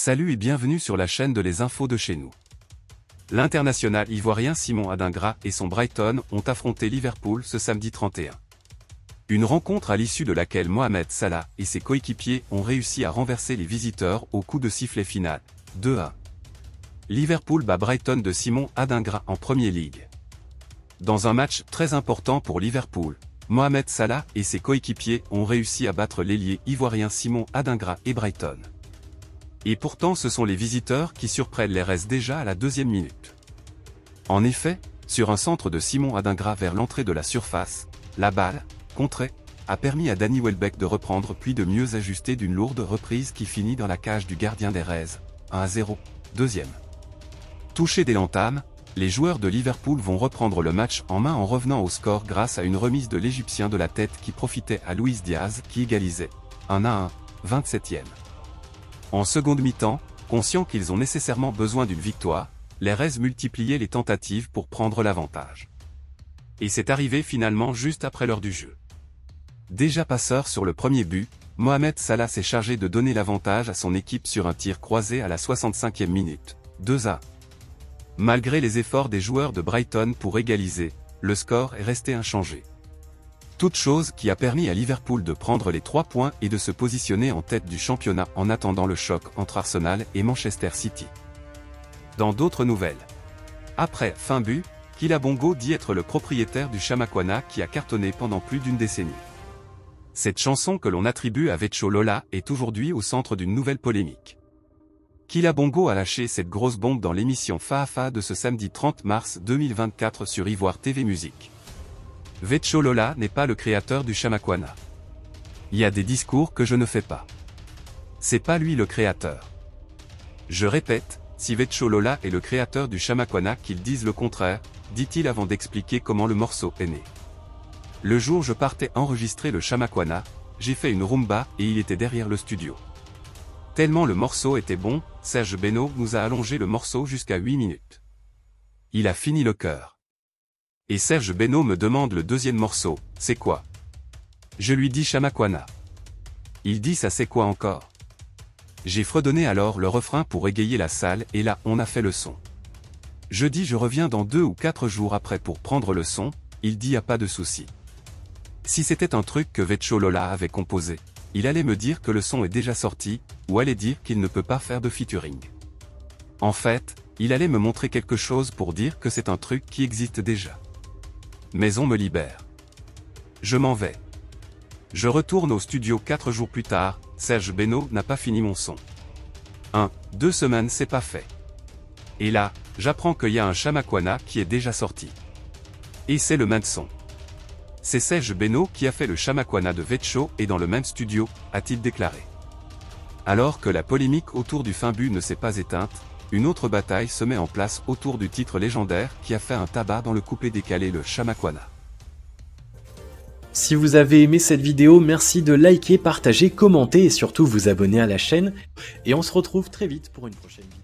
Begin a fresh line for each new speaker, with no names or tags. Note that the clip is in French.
Salut et bienvenue sur la chaîne de Les Infos de chez nous. L'international ivoirien Simon Adingra et son Brighton ont affronté Liverpool ce samedi 31. Une rencontre à l'issue de laquelle Mohamed Salah et ses coéquipiers ont réussi à renverser les visiteurs au coup de sifflet final, 2-1. Liverpool bat Brighton de Simon Adingra en Premier League. Dans un match très important pour Liverpool, Mohamed Salah et ses coéquipiers ont réussi à battre l'ailier ivoirien Simon Adingra et Brighton. Et pourtant ce sont les visiteurs qui surprennent les Reds déjà à la deuxième minute. En effet, sur un centre de Simon Adingra vers l'entrée de la surface, la balle, contrée, a permis à Danny Welbeck de reprendre puis de mieux ajuster d'une lourde reprise qui finit dans la cage du gardien des Reds, 1-0, deuxième. Touchés dès l'entame, les joueurs de Liverpool vont reprendre le match en main en revenant au score grâce à une remise de l'Égyptien de la tête qui profitait à Luis Diaz qui égalisait, 1-1, 27e. En seconde mi-temps, conscients qu'ils ont nécessairement besoin d'une victoire, les Reds multipliaient les tentatives pour prendre l'avantage. Et c'est arrivé finalement juste après l'heure du jeu. Déjà passeur sur le premier but, Mohamed Salah s'est chargé de donner l'avantage à son équipe sur un tir croisé à la 65e minute, 2-1. Malgré les efforts des joueurs de Brighton pour égaliser, le score est resté inchangé. Toute chose qui a permis à Liverpool de prendre les 3 points et de se positionner en tête du championnat en attendant le choc entre Arsenal et Manchester City. Dans d'autres nouvelles. Après fin but, Kila Bongo dit être le propriétaire du Chamakwana qui a cartonné pendant plus d'une décennie. Cette chanson que l'on attribue à Vetcho Lola est aujourd'hui au centre d'une nouvelle polémique. Kila Bongo a lâché cette grosse bombe dans l'émission Faafa de ce samedi 30 mars 2024 sur Ivoire TV Musique. Vetcho Lola n'est pas le créateur du Chamakwana. Il y a des discours que je ne fais pas. C'est pas lui le créateur. Je répète, si Vetcho Lola est le créateur du Chamakwana qu'il dise le contraire, dit-il avant d'expliquer comment le morceau est né. Le jour je partais enregistrer le Chamakwana, j'ai fait une rumba et il était derrière le studio. Tellement le morceau était bon, Serge Beno nous a allongé le morceau jusqu'à 8 minutes. Il a fini le chœur. Et Serge Beno me demande le deuxième morceau, c'est quoi? Je lui dis Chamakwana. Il dit ça c'est quoi encore? J'ai fredonné alors le refrain pour égayer la salle et là on a fait le son. Je dis je reviens dans 2 ou 4 jours après pour prendre le son, il dit y a pas de souci. Si c'était un truc que Vetcho Lola avait composé, il allait me dire que le son est déjà sorti, ou allait dire qu'il ne peut pas faire de featuring. En fait, il allait me montrer quelque chose pour dire que c'est un truc qui existe déjà. Mais on me libère. Je m'en vais. Je retourne au studio 4 jours plus tard, Serge Beno n'a pas fini mon son. 2 semaines c'est pas fait. Et là, j'apprends qu'il y a un Chamakwana qui est déjà sorti. Et c'est le même son. C'est Serge Beno qui a fait le Chamakwana de Vetcho et dans le même studio, a-t-il déclaré. Alors que la polémique autour du fin but ne s'est pas éteinte, une autre bataille se met en place autour du titre légendaire qui a fait un tabac dans le coupé décalé le Chamakwana.
Si vous avez aimé cette vidéo, merci de liker, partager, commenter et surtout vous abonner à la chaîne. Et on se retrouve très vite pour une prochaine vidéo.